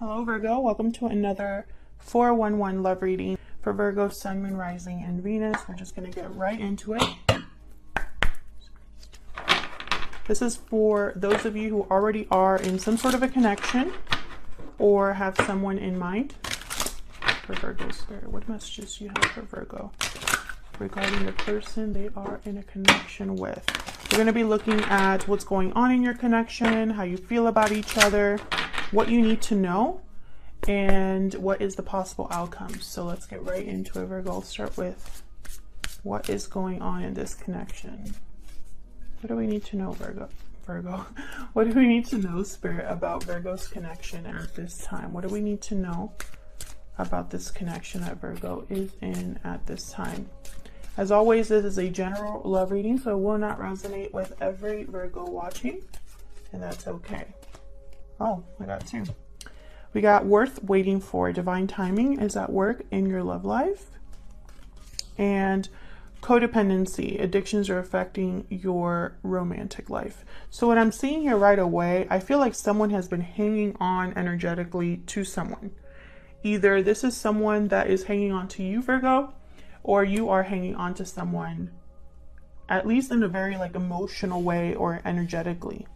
Hello Virgo, welcome to another 411 love reading for Virgo, Sun, Moon, Rising, and Venus. We're just going to get right into it. This is for those of you who already are in some sort of a connection or have someone in mind. For Virgo Spirit, what messages do you have for Virgo regarding the person they are in a connection with? We're going to be looking at what's going on in your connection, how you feel about each other, what you need to know, and what is the possible outcomes. So let's get right into it, Virgo. I'll start with what is going on in this connection. What do we need to know, Virgo? What do we need to know, Spirit, about Virgo's connection at this time? What do we need to know about this connection that Virgo is in at this time? As always, this is a general love reading, so it will not resonate with every Virgo watching, and that's okay. Oh, I got two. We got worth waiting for. Divine timing is at work in your love life. And codependency. Addictions are affecting your romantic life. So what I'm seeing here right away, I feel like someone has been hanging on energetically to someone. Either this is someone that is hanging on to you, Virgo, or you are hanging on to someone, at least in a very emotional way or energetically.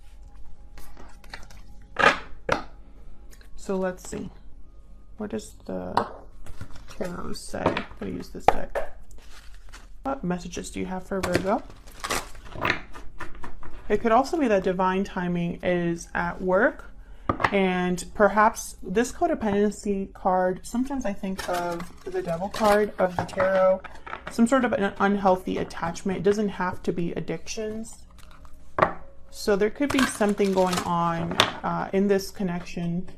So let's see. What does the tarot say? I'm going to use this deck. What messages do you have for Virgo? It could also be that divine timing is at work, and perhaps this codependency card, sometimes I think of the devil card of the tarot, some sort of an unhealthy attachment. It doesn't have to be addictions. So there could be something going on in this connection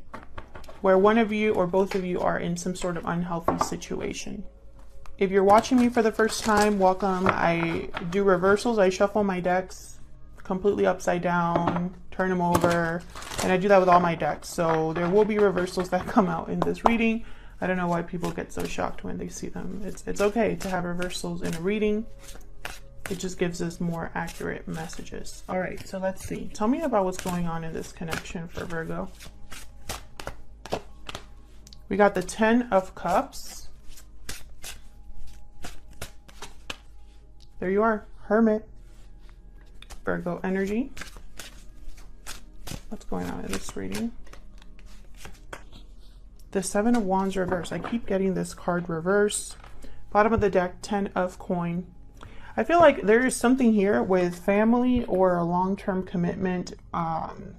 where one of you or both of you are in some sort of unhealthy situation. If you're watching me for the first time, welcome. I do reversals. I shuffle my decks completely upside down, turn them over, and I do that with all my decks. So there will be reversals that come out in this reading. I don't know why people get so shocked when they see them. It's okay to have reversals in a reading. It just gives us more accurate messages. All right, so let's see. Tell me about what's going on in this connection for Virgo. We got the 10 of Cups. There you are, Hermit. Virgo energy. What's going on in this reading? The 7 of Wands reverse. I keep getting this card reverse. Bottom of the deck, 10 of Coin. I feel like there is something here with family or a long-term commitment. 10.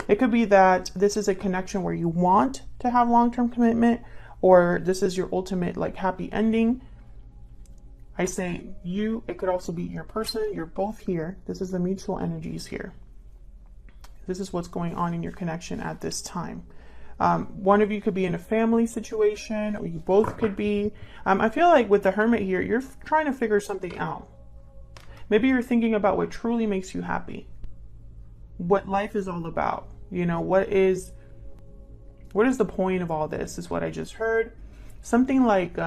It could be that this is a connection where you want to have long-term commitment, or this is your ultimate happy ending. I say you, it could also be your person. You're both here. This is the mutual energies here. This is what's going on in your connection at this time. One of you could be in a family situation, or you both could be. I feel like with the Hermit here, you're trying to figure something out. Maybe you're thinking about what truly makes you happy, what life is all about. You know, what is the point of all this, is what I just heard. Something like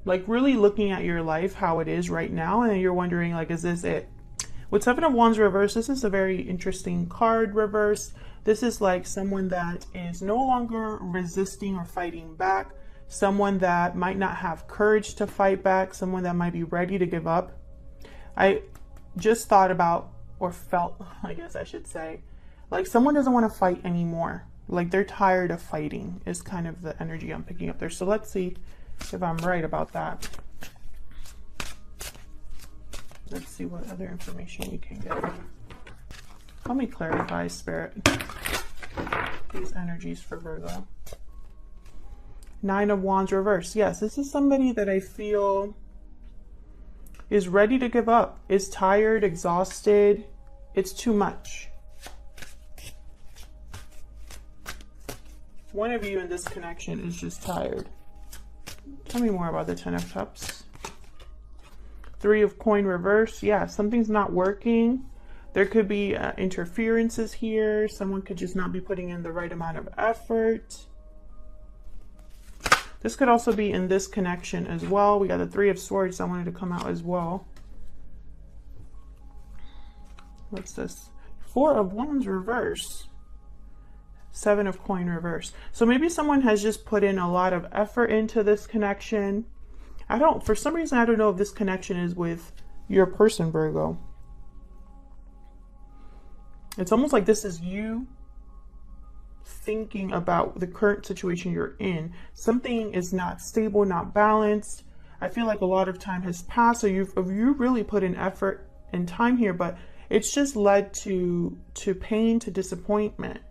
really looking at your life, how it is right now, and then you're wondering, is this it? With 7 of Wands reverse, this is a very interesting card reverse. This is like someone that is no longer resisting or fighting back, someone that might not have courage to fight back, someone that might be ready to give up. I just thought about, or felt, I guess I should say, like someone doesn't want to fight anymore. Like they're tired of fighting is kind of the energy I'm picking up there. So let's see if I'm right about that. Let's see what other information we can get. Help me clarify, Spirit, these energies for Virgo. 9 of Wands reverse. Yes, this is somebody that I feel is ready to give up, is tired, exhausted. It's too much. One of you in this connection is just tired. Tell me more about the 10 of Cups. 3 of Coin reverse. Yeah, something's not working. There could be interferences here. Someone could just not be putting in the right amount of effort. This could also be in this connection as well. We got the 3 of Swords that wanted to come out as well. What's this? 4 of Wands reverse. Seven of Coin reverse. So maybe someone has just put in a lot of effort into this connection. For some reason, I don't know if this connection is with your person, Virgo. It's almost like this is you thinking about the current situation you're in. Something is not stable, not balanced. I feel like a lot of time has passed, so you really put in effort and time here, but it's just led to pain, to disappointment.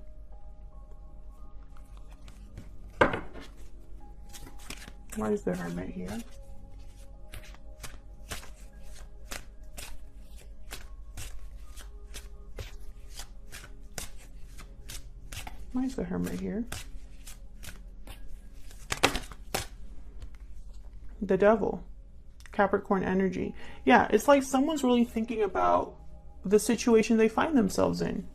Why is the Hermit here? Why is the Hermit here? The Devil. Capricorn energy. Yeah, it's like someone's really thinking about the situation they find themselves in.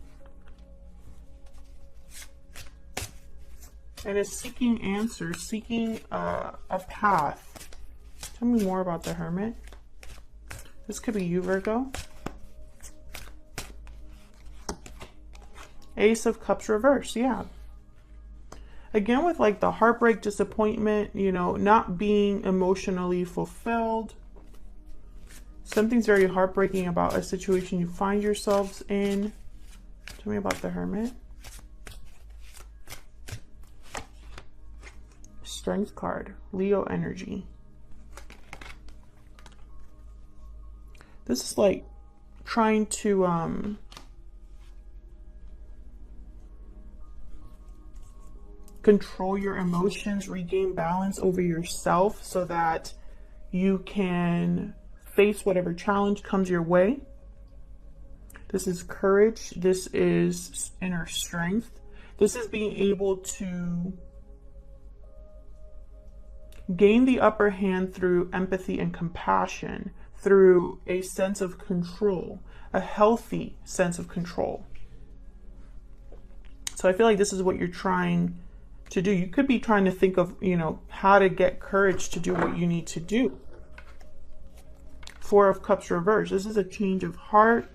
And is seeking answers, seeking a path. Tell me more about the Hermit. This could be you, Virgo. Ace of Cups reverse, yeah. Again, with like the heartbreak, disappointment, you know, not being emotionally fulfilled. Something's very heartbreaking about a situation you find yourselves in. Tell me about the Hermit. Strength card, Leo energy. This is like trying to control your emotions, regain balance over yourself so that you can face whatever challenge comes your way. This is courage. This is inner strength. This is being able to gain the upper hand through empathy and compassion, through a sense of control, a healthy sense of control. So I feel like this is what you're trying to do. You could be trying to think of, you know, how to get courage to do what you need to do. Four of Cups reverse. This is a change of heart,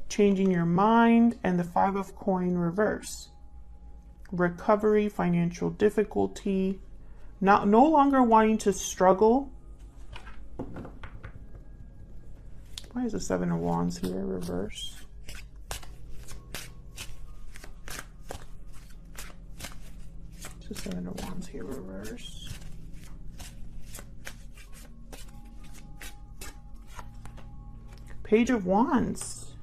changing your mind, and the Five of Coin reverse. Recovery, financial difficulty, no longer wanting to struggle. Why is the Seven of Wands here reverse? The Seven of Wands here reverse. Page of Wands.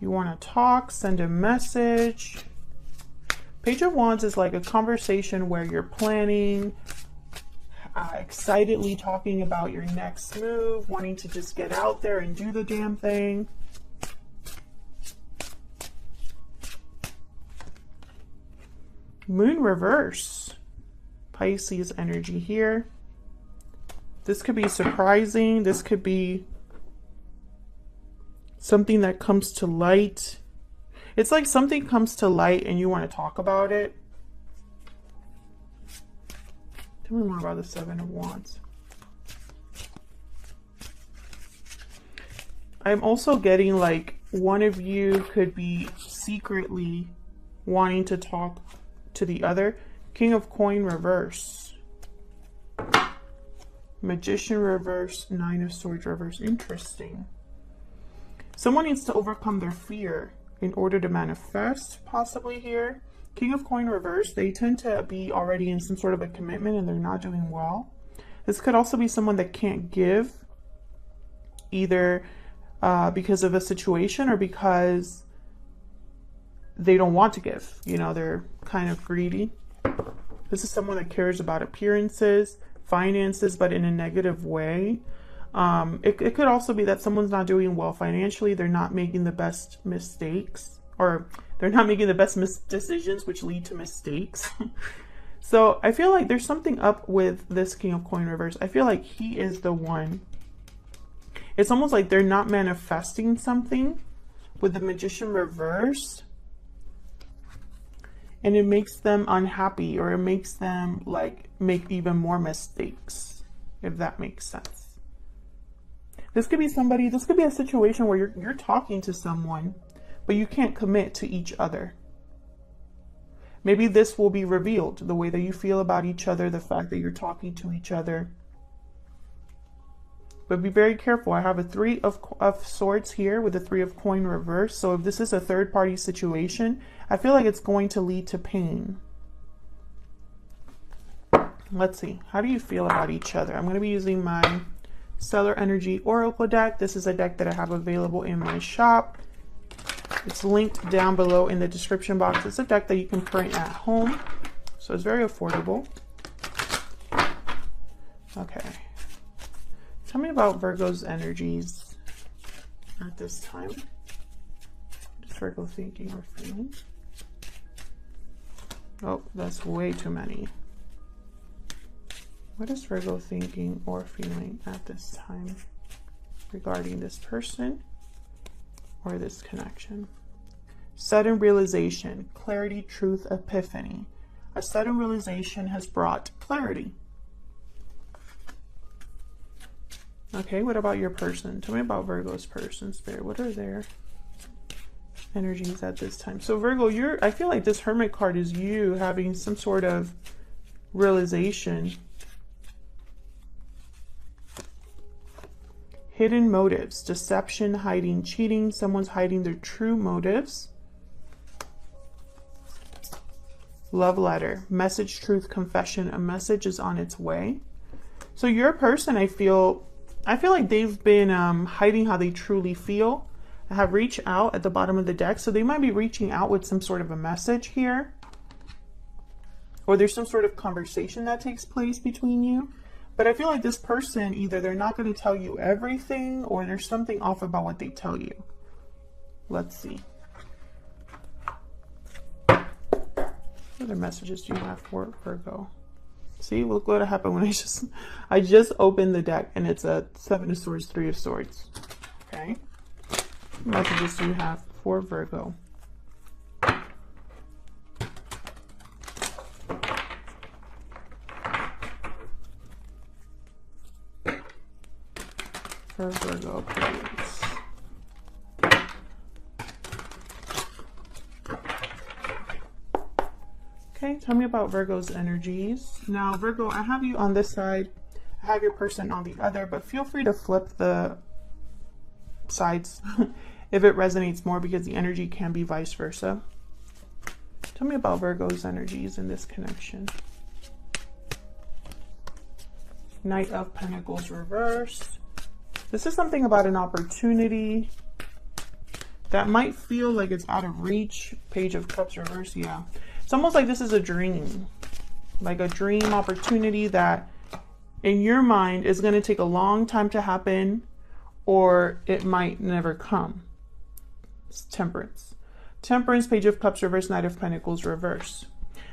You want to talk, send a message. Page of Wands is like a conversation where you're planning, excitedly talking about your next move, wanting to just get out there and do the damn thing. Moon reverse. Pisces energy here. This could be surprising. This could be something that comes to light. It's like something comes to light and you want to talk about it. Tell me more about the Seven of Wands. I'm also getting like one of you could be secretly wanting to talk to the other. King of Coin reverse. Magician reverse. Nine of Swords reverse. Interesting. Someone needs to overcome their fear in order to manifest, possibly here. King of Coin reverse. They tend to be already in some sort of a commitment and they're not doing well. This could also be someone that can't give, either because of a situation or because they don't want to give. You know, they're kind of greedy. This is someone that cares about appearances, finances, but in a negative way. It could also be that someone's not doing well financially. They're not making the best mistakes, or they're not making the best decisions, which lead to mistakes. So I feel like there's something up with this King of Coin reverse. I feel like he is the one. It's almost like they're not manifesting something with the Magician reverse. And it makes them unhappy, or it makes them like make even more mistakes, if that makes sense. This could be somebody, this could be a situation where you're talking to someone, but you can't commit to each other. Maybe this will be revealed, the way that you feel about each other, the fact that you're talking to each other. But be very careful. I have a 3 of Swords here with a 3 of Coin reverse. So if this is a third-party situation, I feel like it's going to lead to pain. Let's see. How do you feel about each other? I'm going to be using my Stellar Energy Oracle deck. This is a deck that I have available in my shop. It's linked down below in the description box. It's a deck that you can print at home, so it's very affordable. Okay. Tell me about Virgo's energies at this time. What is Virgo thinking or feeling? Oh, that's way too many. What is Virgo thinking or feeling at this time regarding this person or this connection? Sudden realization, clarity, truth, epiphany. A sudden realization has brought clarity. Okay, what about your person? Tell me about Virgo's person, Spirit. What are their energies at this time? So Virgo, I feel like this Hermit card is you having some sort of realization. Hidden motives, deception, hiding, cheating. Someone's hiding their true motives. Love letter, message, truth, confession. A message is on its way. So your person, I feel like they've been hiding how they truly feel. I have reached out at the bottom of the deck. So they might be reaching out with some sort of a message here. Or there's some sort of conversation that takes place between you. But I feel like this person, either they're not going to tell you everything or there's something off about what they tell you. Let's see. What other messages do you have for Virgo? See, look what happened when I just opened the deck and it's a 7 of Swords, 3 of Swords. Okay. What messages do you have for Virgo? For Virgo, please. Okay, tell me about Virgo's energies. Now, Virgo, I have you on this side. I have your person on the other, but feel free to flip the sides if it resonates more, because the energy can be vice versa. Tell me about Virgo's energies in this connection. Knight of Pentacles reversed. This is something about an opportunity that might feel like it's out of reach. Page of Cups reverse, yeah. It's almost like this is a dream. Like a dream opportunity that in your mind is going to take a long time to happen, or it might never come. It's Temperance. Temperance, Page of Cups reverse, Knight of Pentacles reverse.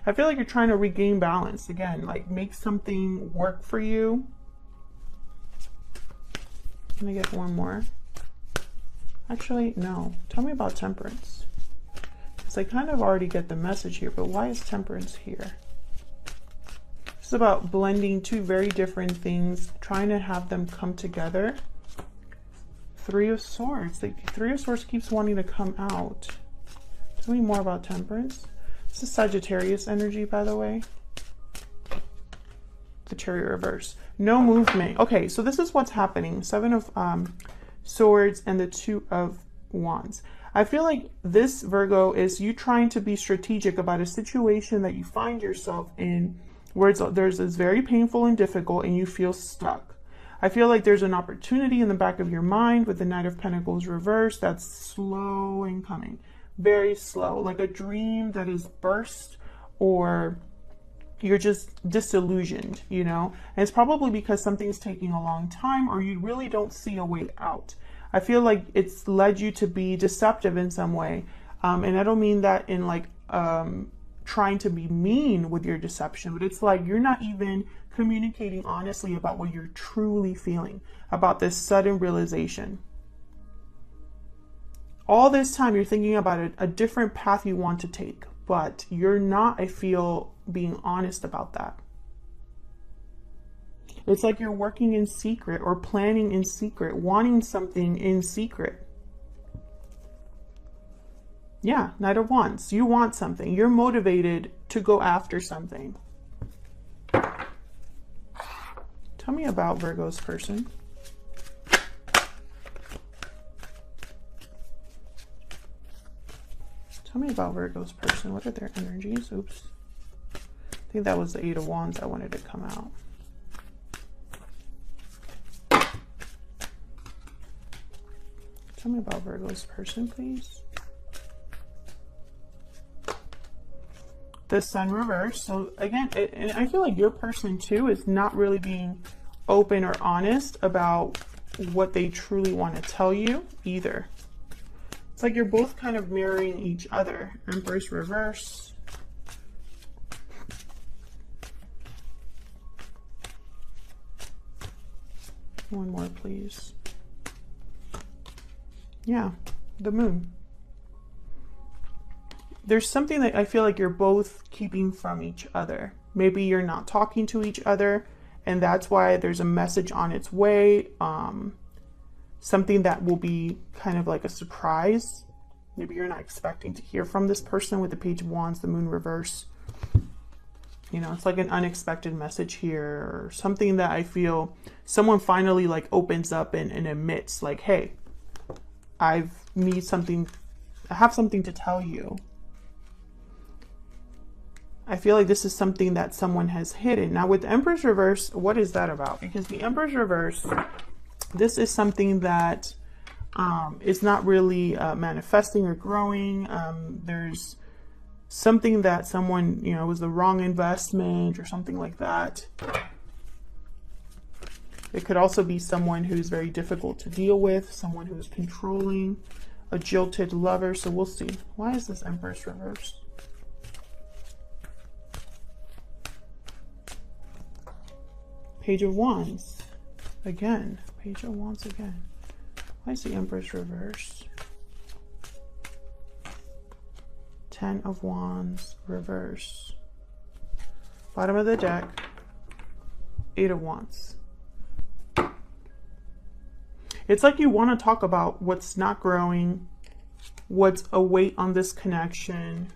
I feel like you're trying to regain balance. Again, like make something work for you. Let me get one more. Actually, no. Tell me about Temperance. Because I kind of already get the message here, but why is Temperance here? This is about blending two very different things, trying to have them come together. 3 of Swords. The 3 of Swords keeps wanting to come out. Tell me more about Temperance. This is Sagittarius energy, by the way. The Chariot reverse. No movement. Okay, so this is what's happening. 7 of Swords and the 2 of Wands. I feel like this, Virgo, is you trying to be strategic about a situation that you find yourself in where it's very painful and difficult and you feel stuck. I feel like there's an opportunity in the back of your mind with the Knight of Pentacles reversed that's slow and coming. Very slow, like a dream that is burst, or you're just disillusioned, you know? And it's probably because something's taking a long time, or you really don't see a way out. I feel like it's led you to be deceptive in some way. And I don't mean that in like trying to be mean with your deception, but it's like you're not even communicating honestly about what you're truly feeling, about this sudden realization. All this time you're thinking about a different path you want to take, but you're not, I feel, being honest about that. It's like you're working in secret or planning in secret, wanting something in secret. Yeah, Knight of Wands. You want something. You're motivated to go after something. Tell me about Virgo's person. Tell me about Virgo's person. What are their energies? Oops. I think that was the Eight of Wands that wanted to come out. Tell me about Virgo's person, please. The Sun reverse. So again, and I feel like your person too is not really being open or honest about what they truly want to tell you either. It's like you're both kind of mirroring each other. Empress reverse. One more, please. Yeah, the Moon. There's something that I feel like you're both keeping from each other. Maybe you're not talking to each other, and that's why there's a message on its way. Something that will be kind of like a surprise. Maybe you're not expecting to hear from this person with the Page of Wands, the Moon reverse. You know, it's like an unexpected message here, or something that I feel someone finally like opens up and admits like, hey, I have something to tell you. I feel like this is something that someone has hidden. Now with Empress reverse, what is that about? Because the Empress reverse, this is something that is not really manifesting or growing. There's something that someone, you know, was the wrong investment or something like that. It could also be someone who's very difficult to deal with, someone who's controlling, a jilted lover. So we'll see. Why is this Empress reverse? Page of Wands. Again. Page of Wands again. Why is the Empress reverse? Ten of Wands reverse. Bottom of the deck. Eight of Wands. It's like you want to talk about what's not growing, what's a weight on this connection,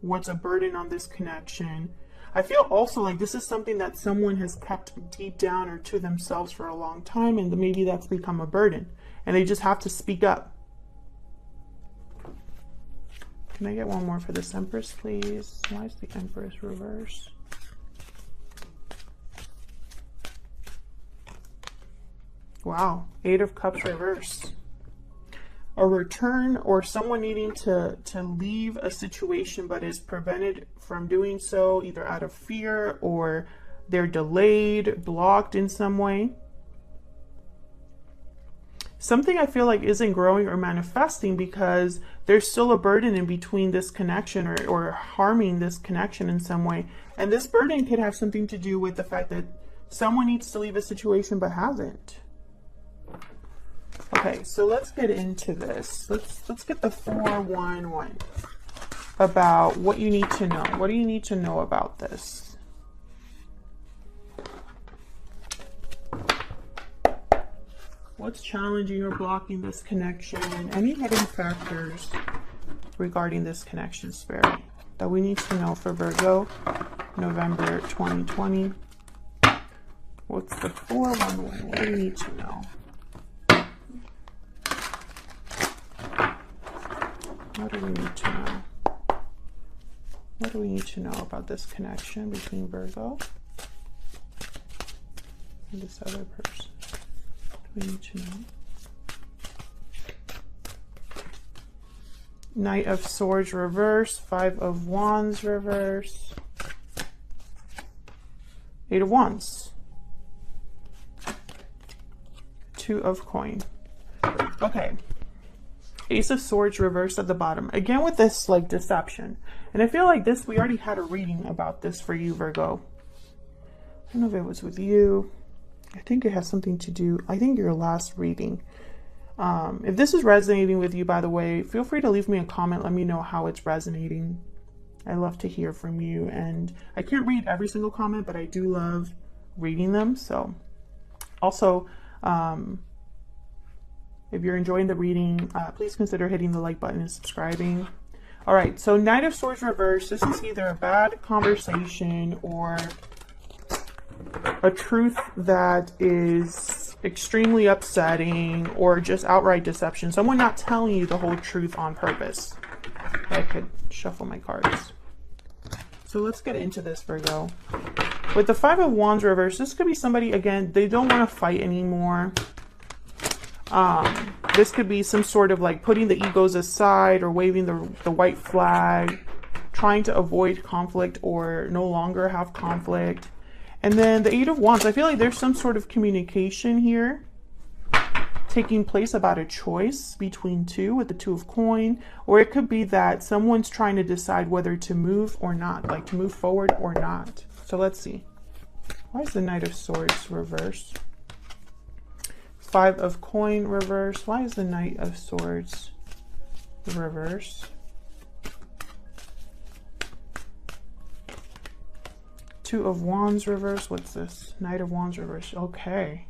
what's a burden on this connection. I feel also like this is something that someone has kept deep down or to themselves for a long time, and maybe that's become a burden, and they just have to speak up. Can I get one more for this Empress, please? Why is the Empress reverse? Wow, Eight of Cups reverse. A return, or someone needing to leave a situation but is prevented from doing so, either out of fear or they're delayed, blocked in some way. Something I feel like isn't growing or manifesting because there's still a burden in between this connection, or harming this connection in some way. And this burden could have something to do with the fact that someone needs to leave a situation but hasn't. Okay, so let's get into this. Let's get the 411 about what you need to know. What do you need to know about this? What's challenging or blocking this connection? Any hidden factors regarding this connection, Spirit, that we need to know for Virgo, November 2020? What's the 411? What do you need to know? What do we need to know? What do we need to know about this connection between Virgo and this other person? What do we need to know? Knight of Swords reverse, Five of Wands reverse, Eight of Wands, Two of Coin. Okay. Ace of Swords reversed at the bottom. Again with this like deception. And I feel like this, we already had a reading about this for you, Virgo. I don't know if it was with you. I think it has something to do, I think your last reading. If this is resonating with you, by the way, feel free to leave me a comment. Let me know how it's resonating. I love to hear from you. And I can't read every single comment, but I do love reading them. So also, if you're enjoying the reading, please consider hitting the like button and subscribing. All right, so Knight of Swords reversed. This is either a bad conversation or a truth that is extremely upsetting or just outright deception. Someone not telling you the whole truth on purpose. I could shuffle my cards. So let's get into this, Virgo. With the Five of Wands reversed, this could be somebody, again, they don't want to fight anymore. This could be some sort of like putting the egos aside or waving the white flag, trying to avoid conflict or no longer have conflict. And then the Eight of Wands, I feel like there's some sort of communication here taking place about a choice between two with the Two of Coin, or it could be that someone's trying to decide whether to move or not, like to move forward or not. So let's see. Why is the Knight of Swords reversed? Five of Coin reversed. Why is the Knight of Swords reversed? Two of Wands reversed. What's this? Knight of Wands reversed. Okay.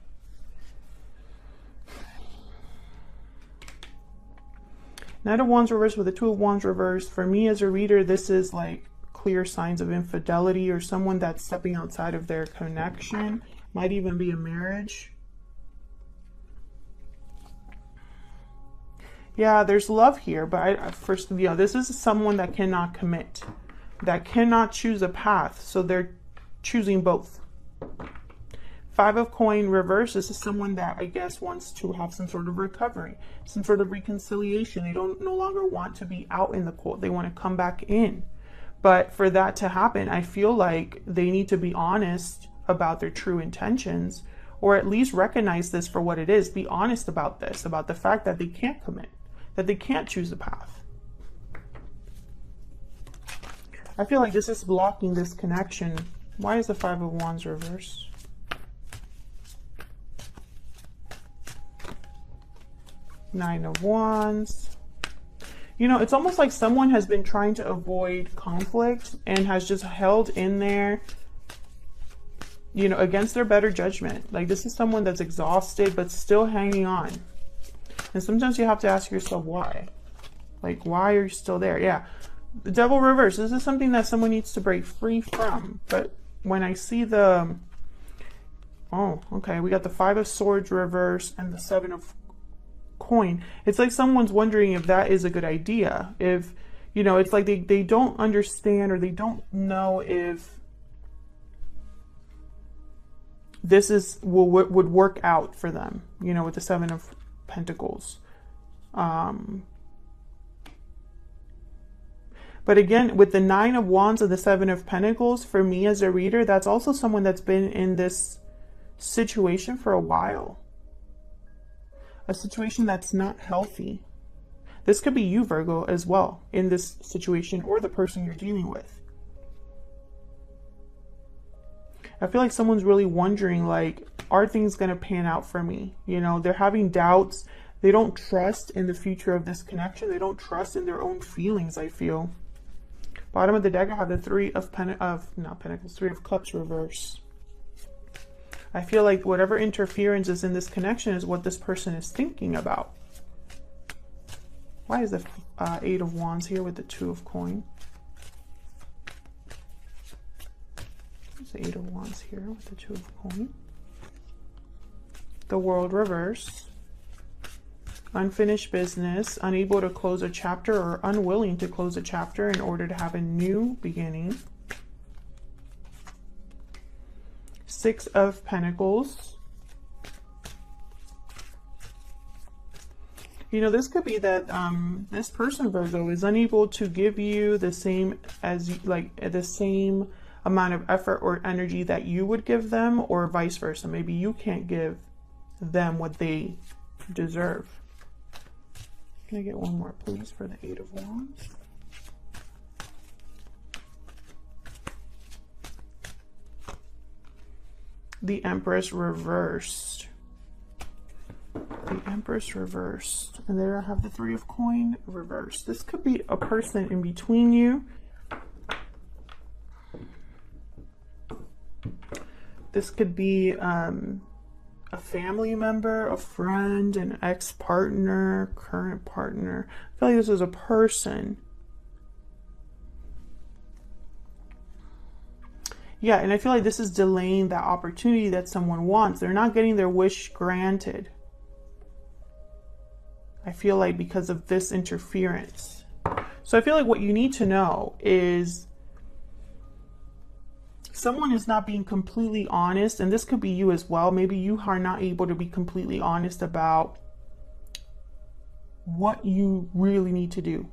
Knight of Wands reversed with the Two of Wands reversed. For me as a reader, this is like clear signs of infidelity or someone that's stepping outside of their connection. Might even be a marriage. Yeah, there's love here, but first, you know, this is someone that cannot commit, that cannot choose a path, so they're choosing both. Five of Coin reverse, this is someone that I guess wants to have some sort of recovery, some sort of reconciliation. They don't no longer want to be out in the cold. They want to come back in. But for that to happen, I feel like they need to be honest about their true intentions, or at least recognize this for what it is. Be honest about this, about the fact that they can't commit, that they can't choose a path. I feel like this is blocking this connection. Why is the Five of Wands reversed? Nine of Wands. You know, it's almost like someone has been trying to avoid conflict and has just held in there, you know, against their better judgment. Like this is someone that's exhausted but still hanging on. And sometimes you have to ask yourself why. Like, why are you still there? Yeah. The Devil reverse. This is something that someone needs to break free from. But when I see the... Oh, okay. We got the Five of Swords reverse and the Seven of Coin. It's like someone's wondering if that is a good idea. If, you know, it's like they don't understand or they don't know if this is would work out for them, you know, with the Seven of Pentacles. But again, with the Nine of Wands and the Seven of Pentacles, for me as a reader, that's also someone that's been in this situation for a while. A situation that's not healthy. This could be you, Virgo, as well, in this situation, or the person you're dealing with. I feel like someone's really wondering, like, are things going to pan out for me? You know, they're having doubts. They don't trust in the future of this connection. They don't trust in their own feelings, I feel. Bottom of the deck, I have the Three of Cups reverse. I feel like whatever interference is in this connection is what this person is thinking about. Why is the Eight of Wands here with the Two of Coin? There's the Eight of Wands here with the Two of Coin. The World reverse. Unfinished business, unable to close a chapter or unwilling to close a chapter in order to have a new beginning. Six of Pentacles. You know, this could be that this person, Virgo, is unable to give you the same the same amount of effort or energy that you would give them, or vice versa. Maybe you can't give them what they deserve. Can I get one more, please, for the Eight of Wands? The Empress reversed. The Empress reversed. And there I have the Three of Coin reversed. This could be a person in between you. This could be a family member, a friend, an ex-partner, current partner. I feel like this is a person Yeah, and I feel like this is delaying that opportunity that someone wants. They're not getting their wish granted. I feel like because of this interference. So I feel like what you need to know is someone is not being completely honest, and this could be you as well. Maybe you are not able to be completely honest about what you really need to do.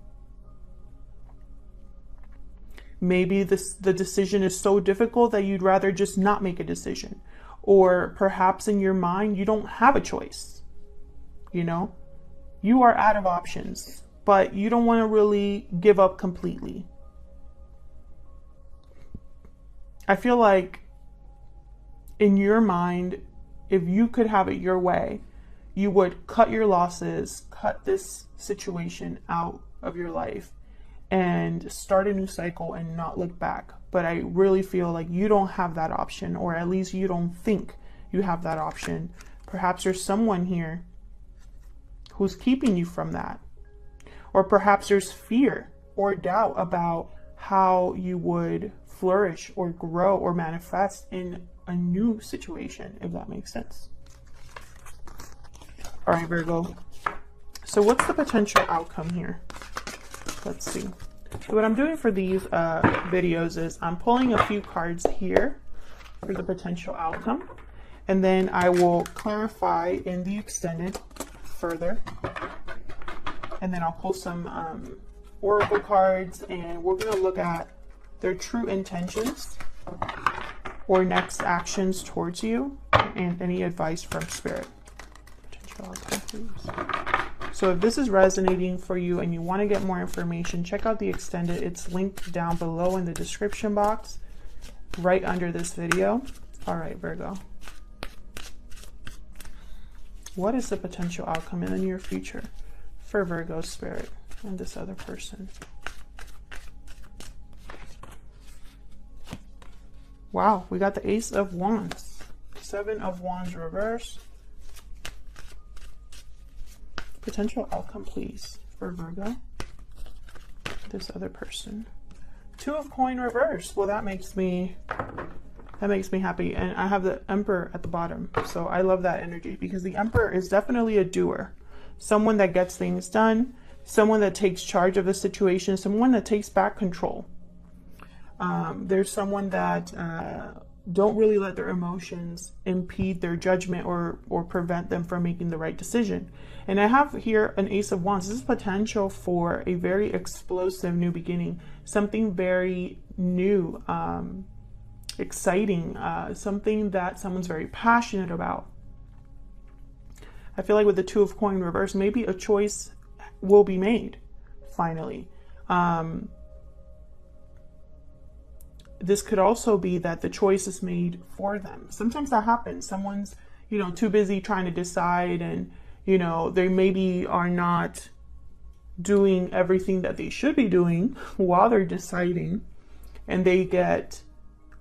Maybe the decision is so difficult that you'd rather just not make a decision. Or perhaps in your mind, you don't have a choice. You know, you are out of options, but you don't want to really give up completely. I feel like in your mind, if you could have it your way, you would cut your losses, cut this situation out of your life, and start a new cycle and not look back. But I really feel like you don't have that option, or at least you don't think you have that option. Perhaps there's someone here who's keeping you from that. Or perhaps there's fear or doubt about how you would flourish or grow or manifest in a new situation, if that makes sense. All right, Virgo. So what's the potential outcome here? Let's see. So what I'm doing for these videos is I'm pulling a few cards here for the potential outcome. And then I will clarify in the extended further. And then I'll pull some oracle cards, and we're going to look at their true intentions or next actions towards you, and any advice from Spirit. Potential outcome, please. So if this is resonating for you and you want to get more information, check out the extended. It's linked down below in the description box, right under this video. All right, Virgo. What is the potential outcome in the near future for Virgo Spirit and this other person? Wow, we got the Ace of Wands, 7 of Wands reverse. Potential outcome, please, for Virgo, this other person. 2 of Coin reverse. Well, that makes me happy. And I have the Emperor at the bottom. So I love that energy, because the Emperor is definitely a doer. Someone that gets things done, someone that takes charge of the situation, someone that takes back control. There's someone that don't really let their emotions impede their judgment or prevent them from making the right decision. And I have here an Ace of Wands. This is potential for a very explosive new beginning, something very new, exciting, something that someone's very passionate about. I feel like with the 2 of Coin reverse, maybe a choice will be made finally. This could also be that the choice is made for them. Sometimes that happens. Someone's, too busy trying to decide, and, they maybe are not doing everything that they should be doing while they're deciding, and they get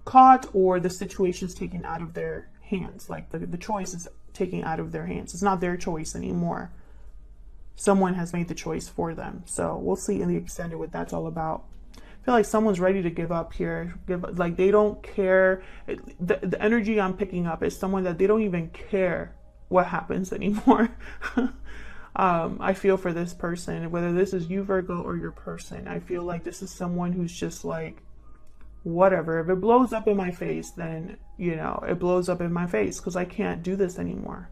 caught, or the situation's taken out of their hands. Like the choice is taken out of their hands. It's not their choice anymore. Someone has made the choice for them. So we'll see in the extended what that's all about. I feel like someone's ready to give up here. Like they don't care. The energy I'm picking up is someone that they don't even care what happens anymore. I feel for this person, whether this is you, Virgo, or your person. I feel like this is someone who's just like, whatever. If it blows up in my face, then, it blows up in my face, because I can't do this anymore.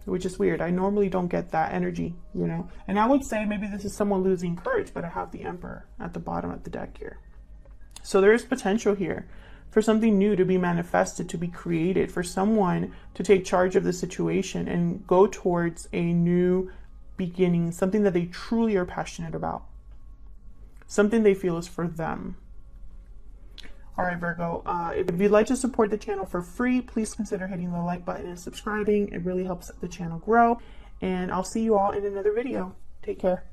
Which is weird. I normally don't get that energy, And I would say maybe this is someone losing courage, but I have the Emperor at the bottom of the deck here. So there is potential here for something new to be manifested, to be created, for someone to take charge of the situation and go towards a new beginning, something that they truly are passionate about, something they feel is for them. All right, Virgo, if you'd like to support the channel for free, please consider hitting the like button and subscribing. It really helps the channel grow. And I'll see you all in another video. Take care.